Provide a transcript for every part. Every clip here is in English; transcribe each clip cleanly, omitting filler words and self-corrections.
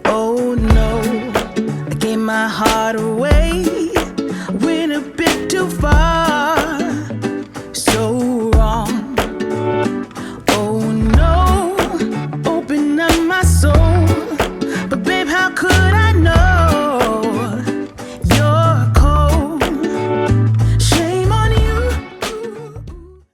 Oh no, I gave my heart away, went a bit too far, so wrong. Oh no, open up my soul, but babe, how could I know you're cold? Shame on you.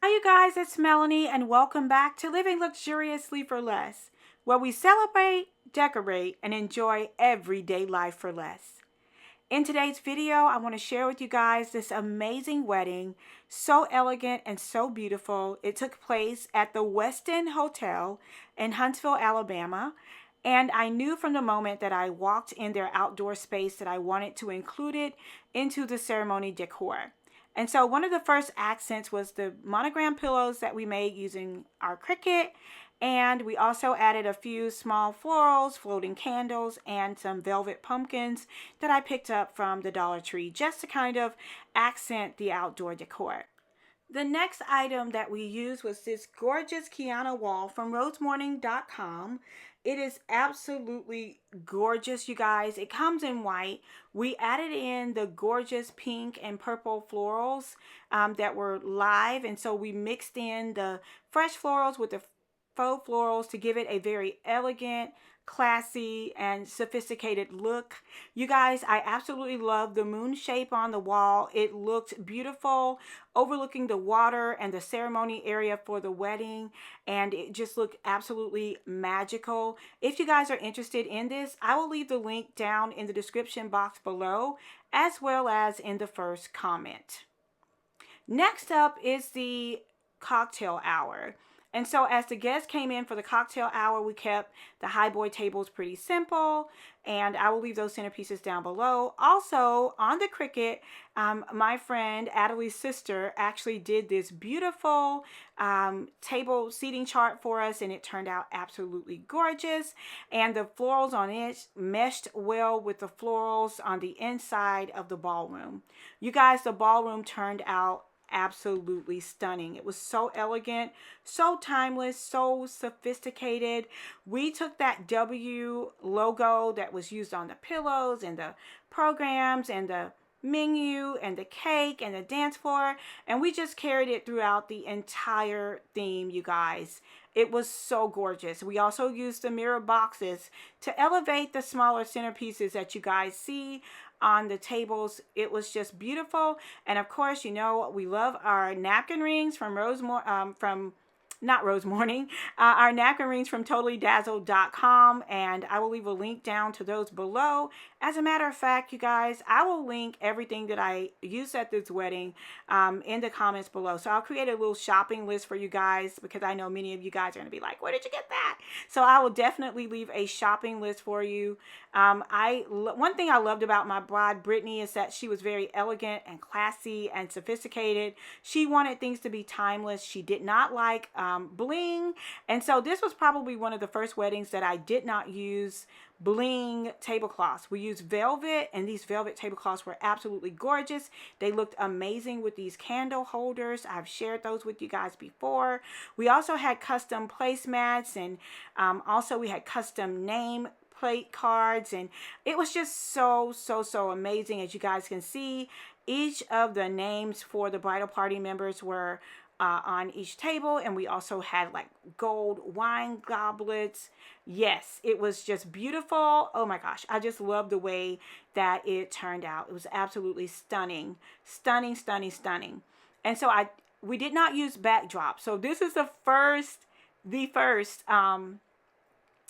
Hi you guys, it's Melanie and welcome back to Living Luxuriously for Less, where we celebrate, decorate, and enjoy everyday life for less. In today's video, I want to share with you guys this amazing wedding, so elegant and so beautiful. It took place at the Westin Hotel in Huntsville, Alabama. And I knew from the moment that I walked in their outdoor space that I wanted to include it into the ceremony decor. And so one of the first accents was the monogram pillows that we made using our Cricut. And we also added a few small florals, floating candles, and some velvet pumpkins that I picked up from the Dollar Tree just to kind of accent the outdoor decor. The next item that we used was this gorgeous Kiana wall from rosemorning.com. It is absolutely gorgeous, you guys. It comes in white. We added in the gorgeous pink and purple florals that were live. And so we mixed in the fresh florals with the faux florals to give it a very elegant, classy, and sophisticated look. You guys, I absolutely love the moon shape on the wall. It looked beautiful, overlooking the water and the ceremony area for the wedding, and it just looked absolutely magical. If you guys are interested in this, I will leave the link down in the description box below, as well as in the first comment. Next up is the cocktail hour. And so as the guests came in for the cocktail hour, we kept the highboy tables pretty simple, and I will leave those centerpieces down below. Also, on the Cricut, my friend Adelie's sister actually did this beautiful table seating chart for us, and it turned out absolutely gorgeous. And the florals on it meshed well with the florals on the inside of the ballroom. You guys, the ballroom turned out absolutely stunning. It was so elegant, so timeless, so sophisticated. We took that W logo that was used on the pillows and the programs and the menu and the cake and the dance floor, and we just carried it throughout the entire theme, you guys. It was so gorgeous. We also used the mirror boxes to elevate the smaller centerpieces that you guys see on the tables. It was just beautiful. And of course, you know, we love our napkin rings from our napkin rings from totallydazzled.com, and I will leave a link down to those below. As a matter of fact, you guys, I will link everything that I used at this wedding in the comments below. So I'll create a little shopping list for you guys, because I know many of you guys are going to be like, where did you get that? So I will definitely leave a shopping list for you. One thing I loved about my bride Brittany is that she was very elegant and classy and sophisticated. She wanted things to be timeless. She did not like bling, and so this was probably one of the first weddings that I did not use bling tablecloths. We used velvet, and these velvet tablecloths were absolutely gorgeous. They looked amazing with these candle holders. I've shared those with you guys before. We also had custom placemats, and also we had custom name plate cards, and it was just so amazing. As you guys can see, each of the names for the bridal party members were on each table, and we also had like gold wine goblets. Yes, it was just beautiful. Oh my gosh, I just love the way that it turned out. It was absolutely stunning. And so we did not use backdrop. So this is the first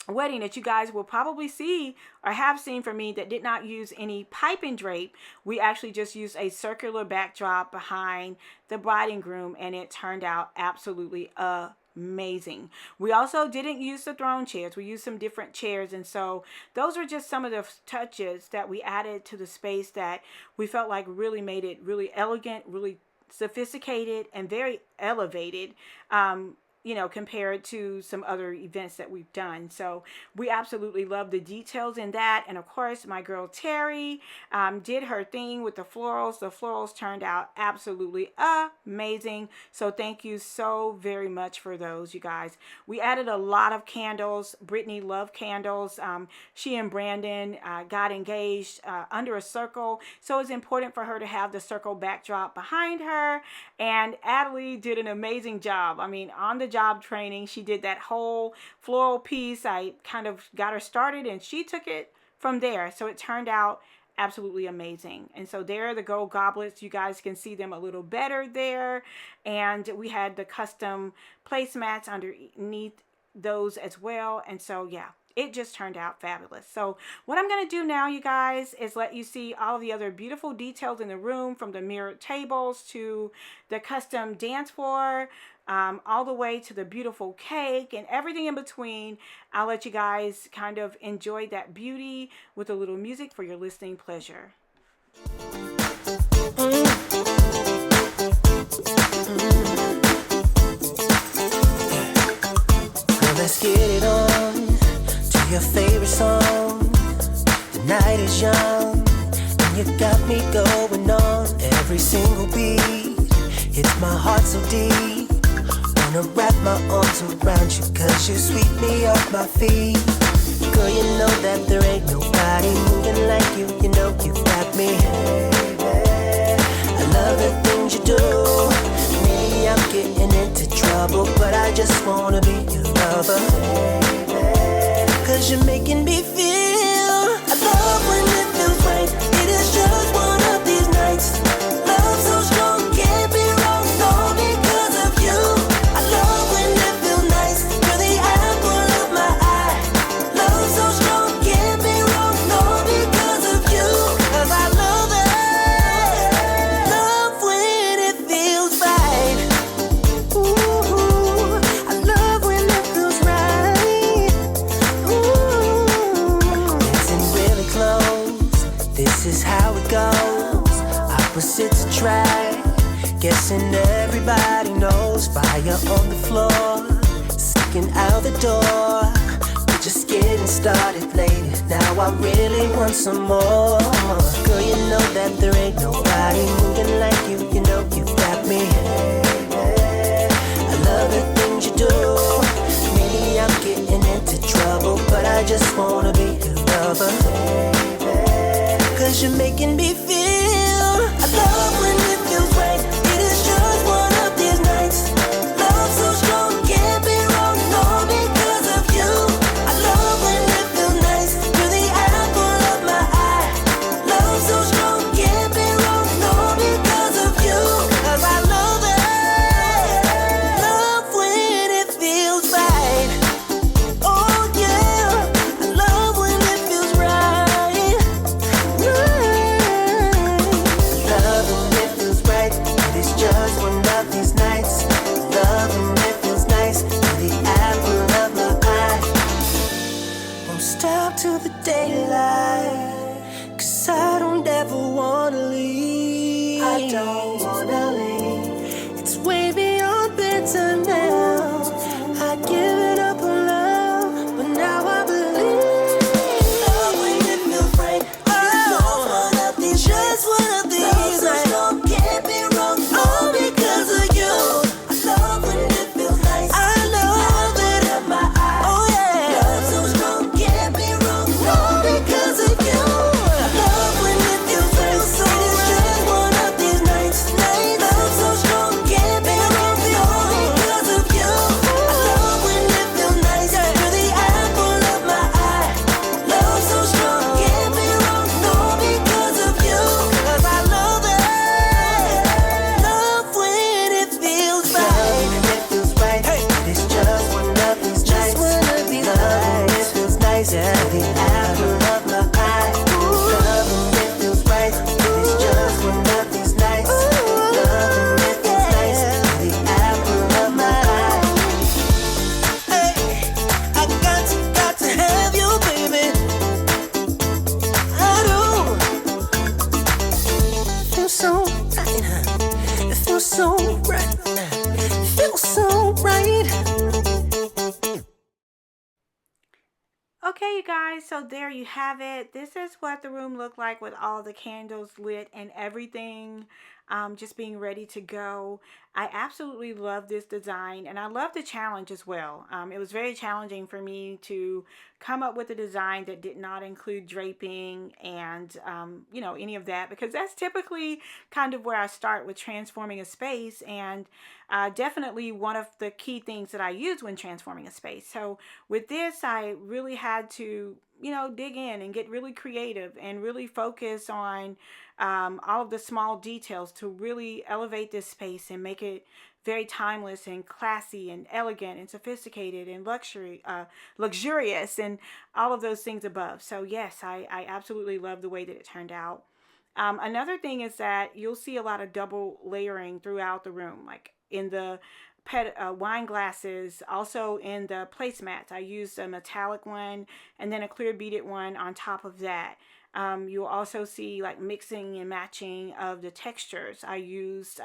wedding that you guys will probably see or have seen from me that did not use any pipe and drape. We actually just used a circular backdrop behind the bride and groom, and it turned out absolutely amazing. We also didn't use the throne chairs. We used some different chairs, and so those are just some of the touches that we added to the space that we felt like really made it really elegant, really sophisticated, and very elevated. you know, compared to some other events that we've done. So we absolutely love the details in that. And of course, my girl Terry did her thing with the florals. The florals turned out absolutely amazing. So thank you so very much for those, you guys. We added a lot of candles. Brittany loved candles. She and Brandon got engaged under a circle. So it's important for her to have the circle backdrop behind her. And Adelie did an amazing job. I mean, on the job training, she did that whole floral piece. I kind of got her started and she took it from there. So it turned out absolutely amazing. And so there are the gold goblets. You guys can see them a little better there. And we had the custom placemats underneath those as well. And so yeah, it just turned out fabulous. So what I'm going to do now, you guys, is let you see all of the other beautiful details in the room, from the mirrored tables to the custom dance floor, all the way to the beautiful cake and everything in between. I'll let you guys kind of enjoy that beauty with a little music for your listening pleasure. Let's get it on to your favorite song. The night is young and you got me going on. Every single beat hits my heart so deep. Wanna wrap my arms around you, cause you sweep me off my feet. Girl, you know that there ain't nobody moving like you. You know you got me. I love the things you do. Maybe I'm getting into trouble, but I just wanna be your lover. Cause you're making me feel. I love when it feels right. It is just one of these nights. Love so strong, can't be wrong, all because of you. I love when it feels nice. You're the apple of my eye. Love so strong, can't be wrong, all because of you. Cause I love it. Love when it feels right. Ooh, I love when it feels right. Ooh, dancing really close. This is how it goes. Opposites attract. Guessing everybody knows. Fire on the floor, sneaking out the door. We're just getting started, lady. Now I really want some more. Girl, you know that there ain't nobody moving like you. You know you got me. I love the things you do. Maybe I'm getting into trouble, but I just wanna be your lover. Cause you're making me feel. I love when it feels right. It is just one of these nights. Love so strong, can't be wrong, all because of you. I love when it feels nice. You're the apple of my eye. Love so strong, can't be wrong, all because of you. Cause I love it. Okay, you guys, so there you have it. This is what the room looked like with all the candles lit and everything just being ready to go. I absolutely love this design, and I love the challenge as well. It was very challenging for me to come up with a design that did not include draping and, you know, any of that, because that's typically kind of where I start with transforming a space, and definitely one of the key things that I use when transforming a space. So with this, I really had to, you know, dig in and get really creative and really focus on all of the small details to really elevate this space and make it very timeless and classy and elegant and sophisticated and luxurious and all of those things above. So yes, I absolutely love the way that it turned out. Another thing is that you'll see a lot of double layering throughout the room, like in the wine glasses, also in the placemats. I used a metallic one and then a clear beaded one on top of that. You'll also see like mixing and matching of the textures. I used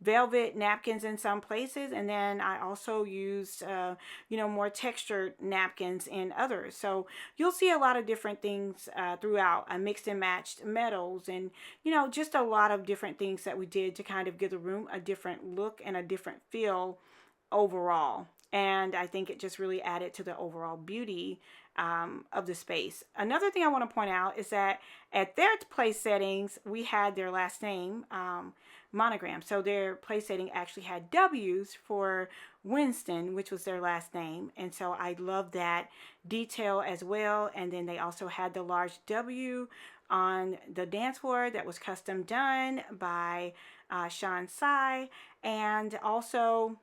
velvet napkins in some places, and then I also used you know, more textured napkins in others. So you'll see a lot of different things throughout. I mixed and matched metals, and you know, just a lot of different things that we did to kind of give the room a different look and a different feel overall. And I think it just really added to the overall beauty of the space. Another thing I want to point out is that at their place settings, we had their last name monogram. So their place setting actually had W's for Winston, which was their last name. And so I love that detail as well. And then they also had the large W on the dance floor that was custom done by Sean Sai. And also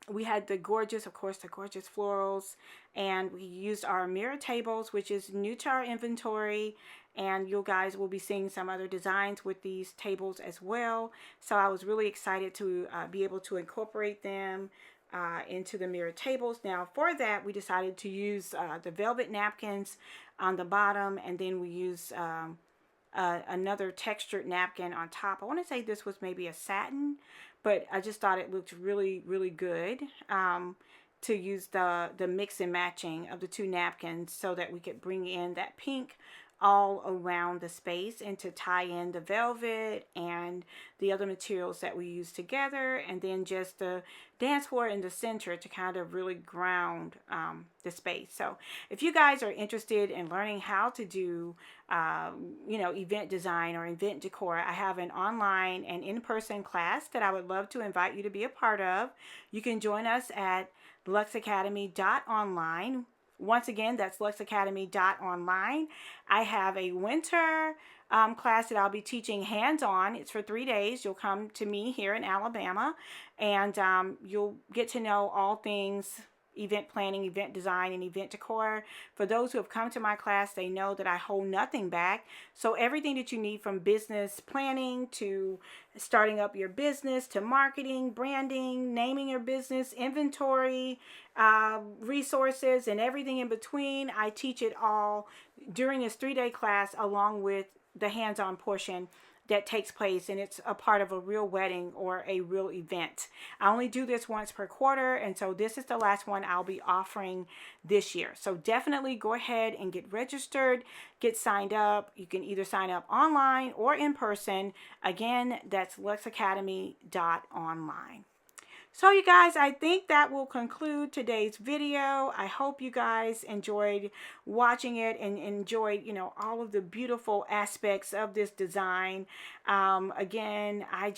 we had the gorgeous, of course, the gorgeous florals, and we used our mirror tables, which is new to our inventory, and you guys will be seeing some other designs with these tables as well. So I was really excited to be able to incorporate them into the mirror tables. Now for that, we decided to use the velvet napkins on the bottom, and then we used another textured napkin on top. I want to say this was maybe a satin, but I just thought it looked really, really good to use the mix and matching of the two napkins so that we could bring in that pink all around the space and to tie in the velvet and the other materials that we use together, and then just the dance floor in the center to kind of really ground the space. So if you guys are interested in learning how to do you know, event design or event decor, I have an online and in-person class that I would love to invite you to be a part of. You can join us at luxeacademy.online. Once again, that's luxeacademy.online. I have a winter class that I'll be teaching hands-on. It's for 3 days. You'll come to me here in Alabama, and you'll get to know all things event planning, event design, and event decor. For those who have come to my class, they know that I hold nothing back. So everything that you need, from business planning to starting up your business to marketing, branding, naming your business, inventory, resources, and everything in between, I teach it all during this 3-day class, along with the hands-on portion that takes place, and it's a part of a real wedding or a real event. I only do this once per quarter, and so this is the last one I'll be offering this year. So definitely go ahead and get registered, get signed up. You can either sign up online or in person. Again, that's luxeacademy.online. So you guys, I think that will conclude today's video. I hope you guys enjoyed watching it and enjoyed, you know, all of the beautiful aspects of this design. Again, I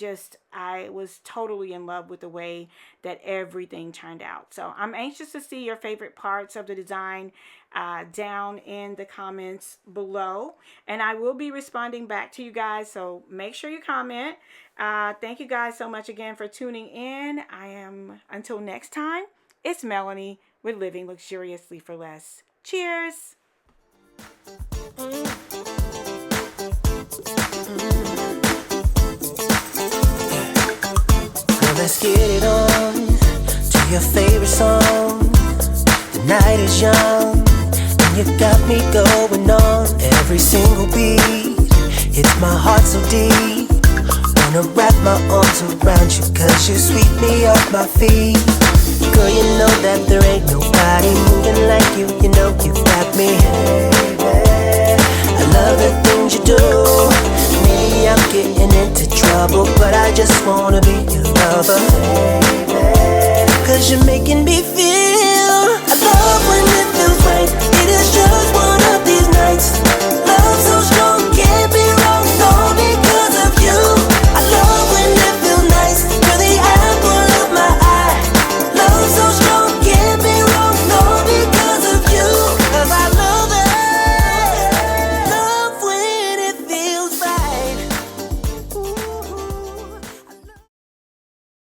was totally in love with the way that everything turned out. So I'm anxious to see your favorite parts of the design down in the comments below, and I will be responding back to you guys, so make sure you comment. Thank you guys so much again for tuning in. Until next time, it's Melanie with Living Luxuriously for Less. Cheers! So let's get it on to your favorite song. The night is young, and you got me going on every single beat. It's my heart so deep, wanna wrap my arms around you, 'cause you sweep me off my feet. Girl, you know that there ain't nobody moving like you. You know you got me. I love the things you do. Maybe I'm getting into trouble, but I just wanna be your lover. 'Cause you're making me feel